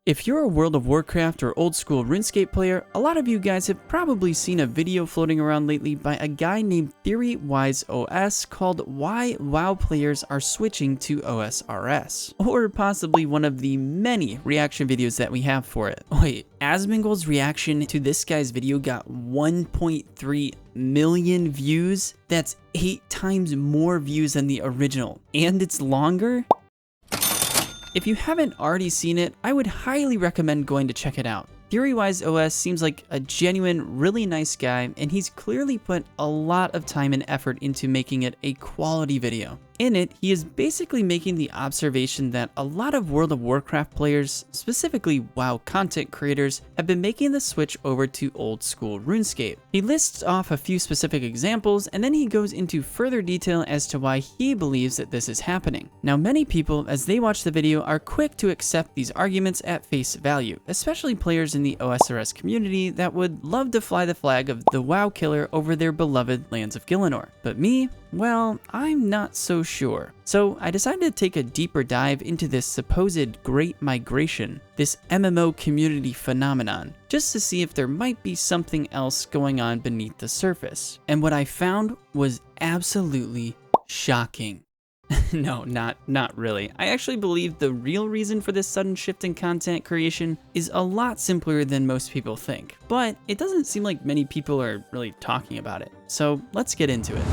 If you're a World of Warcraft or Old School Runescape player, a lot of you guys have probably seen a video floating around lately by a guy named TheoryWiseOS called Why WoW Players Are Switching to OSRS, or possibly one of the many reaction videos that we have for it. Wait, Asmongold's reaction to this guy's video got 1.3 million views? That's 8 times more views than the original, and it's longer? If you haven't already seen it, I would highly recommend going to check it out. TheoryWiseOS seems like a genuine, really nice guy, and he's clearly put a lot of time and effort into making it a quality video. In it, he is basically making the observation that a lot of World of Warcraft players, specifically WoW content creators, have been making the switch over to Old School Runescape. He lists off a few specific examples, and then he goes into further detail as to why he believes that this is happening. Now, many people, as they watch the video, are quick to accept these arguments at face value, especially players in the OSRS community that would love to fly the flag of the WoW killer over their beloved lands of Gielinor. But me? Well, I'm not so sure. So I decided to take a deeper dive into this supposed Great Migration, this MMO community phenomenon, just to see if there might be something else going on beneath the surface. And what I found was absolutely shocking. No, not really. I actually believe the real reason for this sudden shift in content creation is a lot simpler than most people think, but it doesn't seem like many people are really talking about it. So let's get into it.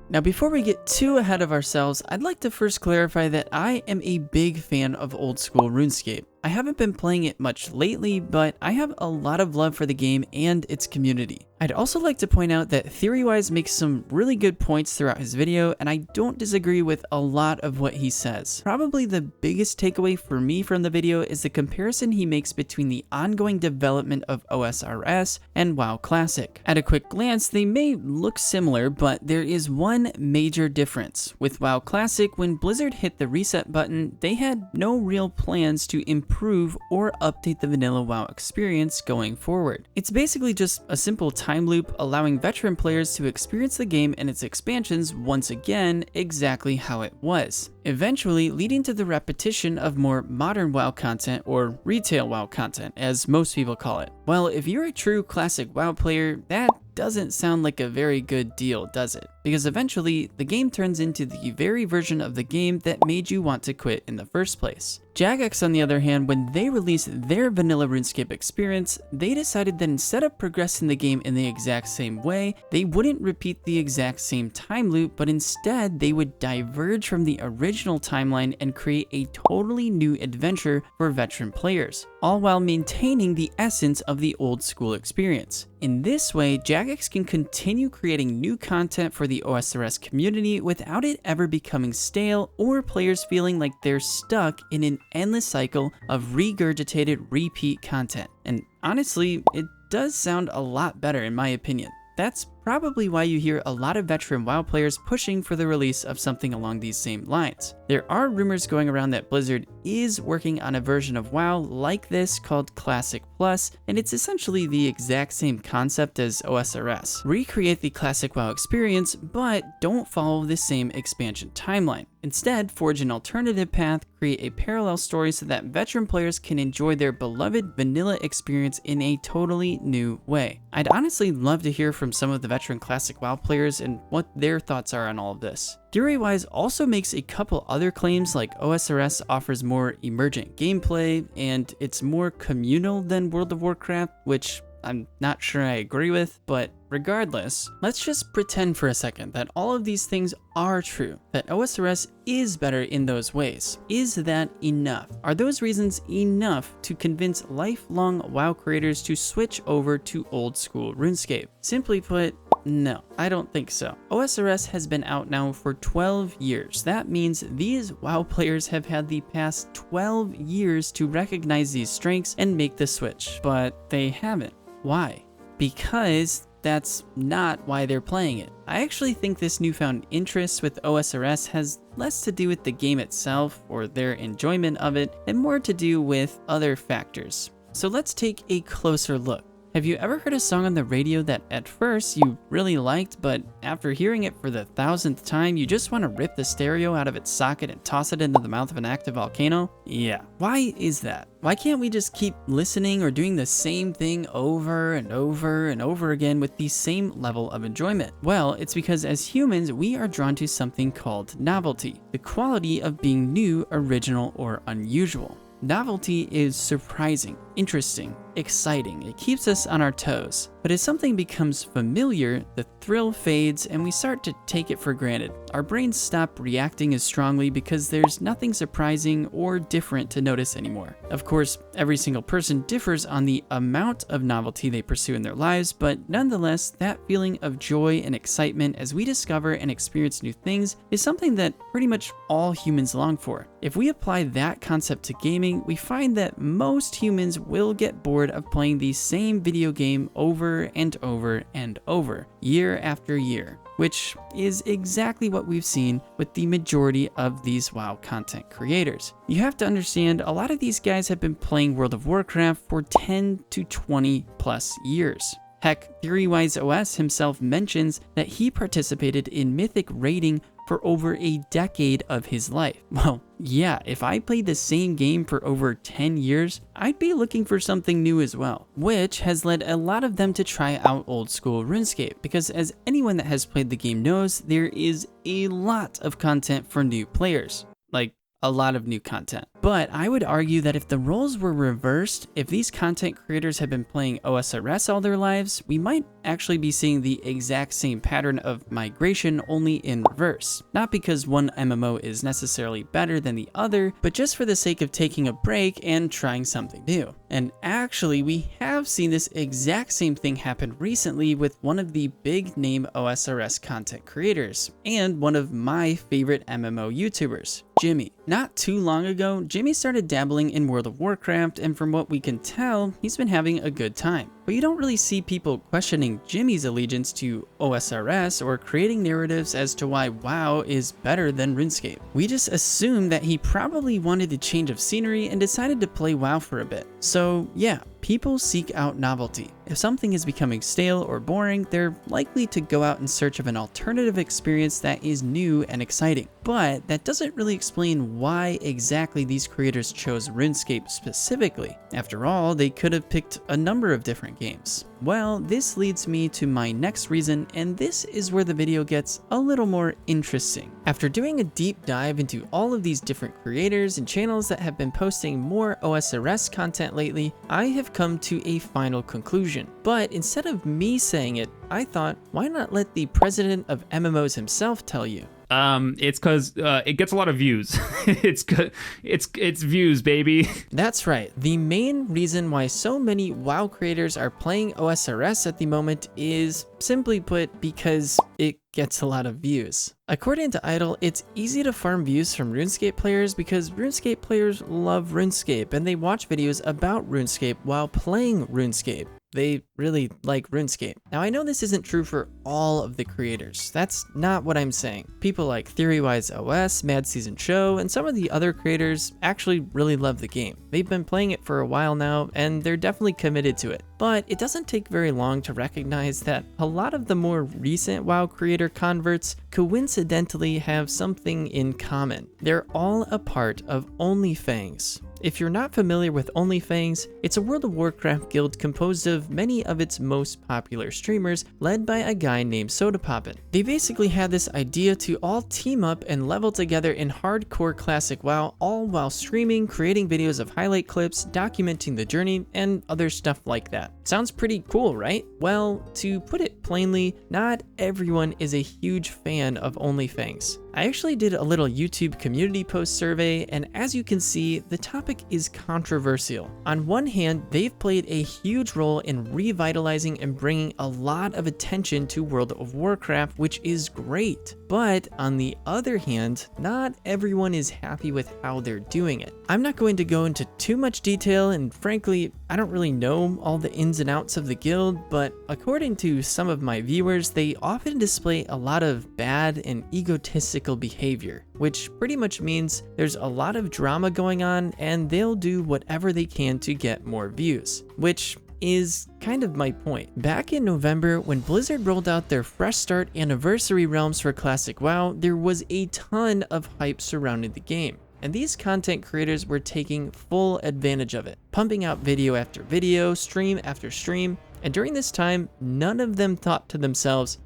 Now, before we get too ahead of ourselves, I'd like to first clarify that I am a big fan of Old School Runescape. I haven't been playing it much lately, but I have a lot of love for the game and its community. I'd also like to point out that TheoryWise makes some really good points throughout his video, and I don't disagree with a lot of what he says. Probably the biggest takeaway for me from the video is the comparison he makes between the ongoing development of OSRS and WoW Classic. At a quick glance, they may look similar, but there is one major difference. With WoW Classic, when Blizzard hit the reset button, they had no real plans to improve or update the vanilla WoW experience going forward. It's basically just a simple time loop allowing veteran players to experience the game and its expansions once again exactly how it was, eventually leading to the repetition of more modern WoW content, or retail WoW content as most people call it. Well, if you're a true classic WoW player, that doesn't sound like a very good deal, does it? Because eventually, the game turns into the very version of the game that made you want to quit in the first place. Jagex, on the other hand, when they released their vanilla RuneScape experience, they decided that instead of progressing the game in the exact same way, they wouldn't repeat the exact same time loop, but instead they would diverge from the original timeline and create a totally new adventure for veteran players, all while maintaining the essence of the old school experience. In this way, Jagex can continue creating new content for the OSRS community without it ever becoming stale or players feeling like they're stuck in an endless cycle of regurgitated repeat content. And honestly, it does sound a lot better in my opinion. That's probably why you hear a lot of veteran WoW players pushing for the release of something along these same lines. There are rumors going around that Blizzard is working on a version of WoW like this called Classic Plus, and it's essentially the exact same concept as OSRS. Recreate the classic WoW experience, but don't follow the same expansion timeline. Instead, forge an alternative path, create a parallel story so that veteran players can enjoy their beloved vanilla experience in a totally new way. I'd honestly love to hear from some of the veteran classic WoW players and what their thoughts are on all of this. TheoryWise also makes a couple other claims, like OSRS offers more emergent gameplay and it's more communal than World of Warcraft, which I'm not sure I agree with, but regardless, let's just pretend for a second that all of these things are true, that OSRS is better in those ways. Is that enough? Are those reasons enough to convince lifelong WoW creators to switch over to Old School Runescape? Simply put, no, I don't think so. OSRS has been out now for 12 years. That means these WoW players have had the past 12 years to recognize these strengths and make the switch, but they haven't. Why? Because that's not why they're playing it. I actually think this newfound interest with OSRS has less to do with the game itself or their enjoyment of it and more to do with other factors. So let's take a closer look. Have you ever heard a song on the radio that at first you really liked, but after hearing it for the 1000th time, you just want to rip the stereo out of its socket and toss it into the mouth of an active volcano? Yeah. Why is that? Why can't we just keep listening or doing the same thing over and over and over again with the same level of enjoyment? Well, it's because as humans, we are drawn to something called novelty, the quality of being new, original, or unusual. Novelty is surprising, interesting, exciting. It keeps us on our toes. But as something becomes familiar, the thrill fades and we start to take it for granted. Our brains stop reacting as strongly because there's nothing surprising or different to notice anymore. Of course, every single person differs on the amount of novelty they pursue in their lives, but nonetheless, that feeling of joy and excitement as we discover and experience new things is something that pretty much all humans long for. If we apply that concept to gaming, we find that most humans will get bored of playing the same video game over and over and over, year after year, which is exactly what we've seen with the majority of these WoW content creators. You have to understand, a lot of these guys have been playing World of Warcraft for 10 to 20 plus years. Heck, Theorywise OS himself mentions that he participated in Mythic raiding for over a decade of his life. Well, yeah, if I played the same game for over 10 years, I'd be looking for something new as well, which has led a lot of them to try out Old School Runescape, because as anyone that has played the game knows, there is a lot of content for new players. Like, a lot of new content. But I would argue that if the roles were reversed, if these content creators had been playing OSRS all their lives, we might actually be seeing the exact same pattern of migration, only in reverse. Not because one MMO is necessarily better than the other, but just for the sake of taking a break and trying something new. And actually, we have seen this exact same thing happen recently with one of the big name OSRS content creators, and one of my favorite MMO YouTubers, Jimmy. Not too long ago, Jimmy started dabbling in World of Warcraft, and from what we can tell, he's been having a good time. But you don't really see people questioning Jimmy's allegiance to OSRS or creating narratives as to why WoW is better than RuneScape. We just assume that he probably wanted a change of scenery and decided to play WoW for a bit. So yeah, people seek out novelty. If something is becoming stale or boring, they're likely to go out in search of an alternative experience that is new and exciting. But that doesn't really explain why exactly these creators chose RuneScape specifically. After all, they could have picked a number of different games. Well, this leads me to my next reason, and this is where the video gets a little more interesting. After doing a deep dive into all of these different creators and channels that have been posting more OSRS content lately, I have come to a final conclusion. But instead of me saying it, I thought, why not let the president of MMOs himself tell you? It's because it gets a lot of views. it's views, baby. That's right. The main reason why so many WoW creators are playing OSRS at the moment is, simply put, because it gets a lot of views. According to Idle, it's easy to farm views from RuneScape players because RuneScape players love RuneScape and they watch videos about RuneScape while playing RuneScape. They really like RuneScape. Now, I know this isn't true for all of the creators. That's not what I'm saying. People like Theorywise OS, Mad Season Show, and some of the other creators actually really love the game. They've been playing it for a while now, and they're definitely committed to it. But it doesn't take very long to recognize that a lot of the more recent WoW creator converts coincidentally have something in common. They're all a part of Fangs. If you're not familiar with Fangs, it's a World of Warcraft guild composed of many of its most popular streamers, led by a guy named Sodapoppins. They basically had this idea to all team up and level together in hardcore classic WoW, all while streaming, creating videos of highlight clips, documenting the journey, and other stuff like that. Sounds pretty cool, right? Well, to put it plainly, not everyone is a huge fan of Fangs. I actually did a little YouTube community post survey, and as you can see, the topic is controversial. On one hand, they've played a huge role in revitalizing and bringing a lot of attention to World of Warcraft, which is great. But on the other hand, not everyone is happy with how they're doing it. I'm not going to go into too much detail, and frankly, I don't really know all the ins and outs of the guild, but according to some of my viewers, they often display a lot of bad and egotistical behavior, which pretty much means there's a lot of drama going on and they'll do whatever they can to get more views, which is kind of my point. Back in November, when Blizzard rolled out their Fresh Start Anniversary realms for Classic WoW, there was a ton of hype surrounding the game. And these content creators were taking full advantage of it, pumping out video after video, stream after stream. And during this time, none of them thought to themselves,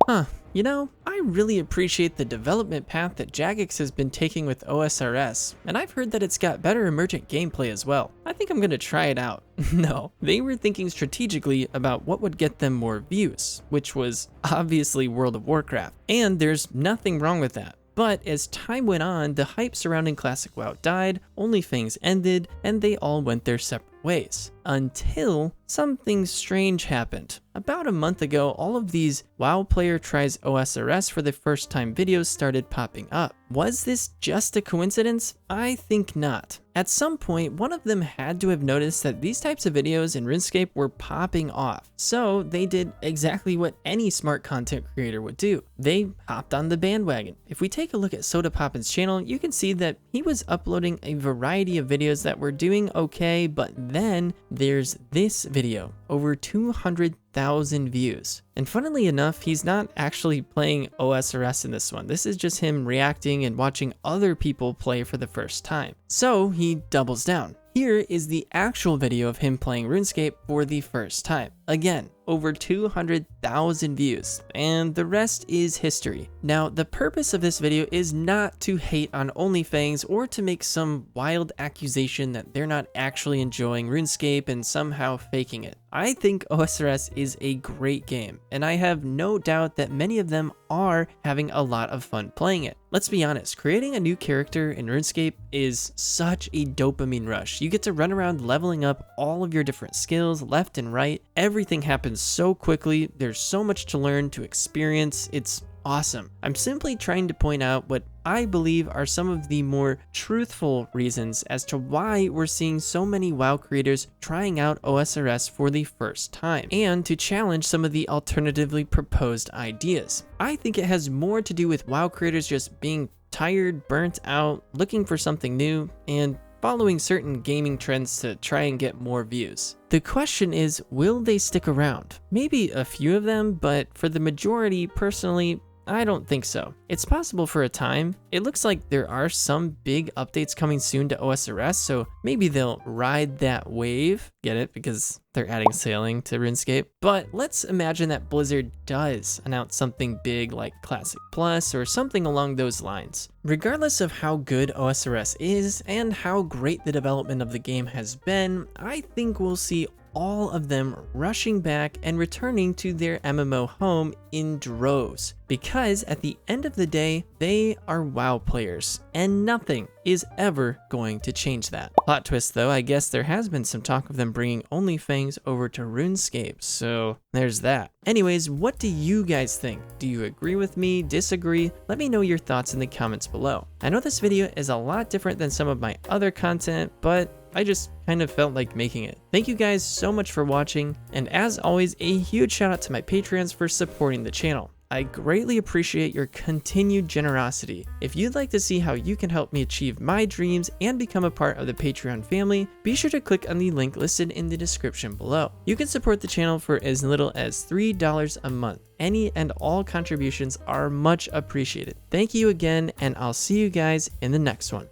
you know, I really appreciate the development path that Jagex has been taking with OSRS, and I've heard that it's got better emergent gameplay as well. I think I'm gonna try it out. No, they were thinking strategically about what would get them more views, which was obviously World of Warcraft. And there's nothing wrong with that. But as time went on, the hype surrounding Classic WoW died, only Fangs ended, and they all went their separate ways. Until something strange happened. About a month ago, all of these WoW player tries OSRS for the first time videos started popping up. Was this just a coincidence? I think not. At some point, one of them had to have noticed that these types of videos in RuneScape were popping off. So they did exactly what any smart content creator would do. They hopped on the bandwagon. If we take a look at Sodapoppins' channel, you can see that he was uploading a variety of videos that were doing okay, but then there's this video, over 200,000 views. And funnily enough, he's not actually playing OSRS in this one. This is just him reacting and watching other people play for the first time. So he doubles down. Here is the actual video of him playing RuneScape for the first time. Again, over 200,000 views, and the rest is history. Now, the purpose of this video is not to hate on OnlyFangs or to make some wild accusation that they're not actually enjoying RuneScape and somehow faking it. I think OSRS is a great game, and I have no doubt that many of them are having a lot of fun playing it. Let's be honest, creating a new character in RuneScape is such a dopamine rush. You get to run around leveling up all of your different skills left and right. Everything happens so quickly. There's so much to learn, to experience. It's awesome. I'm simply trying to point out what I believe are some of the more truthful reasons as to why we're seeing so many WoW creators trying out OSRS for the first time, and to challenge some of the alternatively proposed ideas. I think it has more to do with WoW creators just being tired, burnt out, looking for something new, and following certain gaming trends to try and get more views. The question is, will they stick around? Maybe a few of them, but for the majority, personally, I don't think so. It's possible for a time. It looks like there are some big updates coming soon to OSRS, so maybe they'll ride that wave. Get it? Because they're adding sailing to RuneScape. But let's imagine that Blizzard does announce something big like Classic Plus or something along those lines. Regardless of how good OSRS is and how great the development of the game has been, I think we'll see all of them rushing back and returning to their MMO home in droves. Because at the end of the day, they are WoW players, and nothing is ever going to change that. Plot twist though, I guess there has been some talk of them bringing OnlyFangs over to RuneScape, so there's that. Anyways, what do you guys think? Do you agree with me, disagree? Let me know your thoughts in the comments below. I know this video is a lot different than some of my other content, but I just kind of felt like making it. Thank you guys so much for watching, and as always, a huge shout out to my Patreons for supporting the channel. I greatly appreciate your continued generosity. If you'd like to see how you can help me achieve my dreams and become a part of the Patreon family, be sure to click on the link listed in the description below. You can support the channel for as little as $3 a month. Any and all contributions are much appreciated. Thank you again, and I'll see you guys in the next one.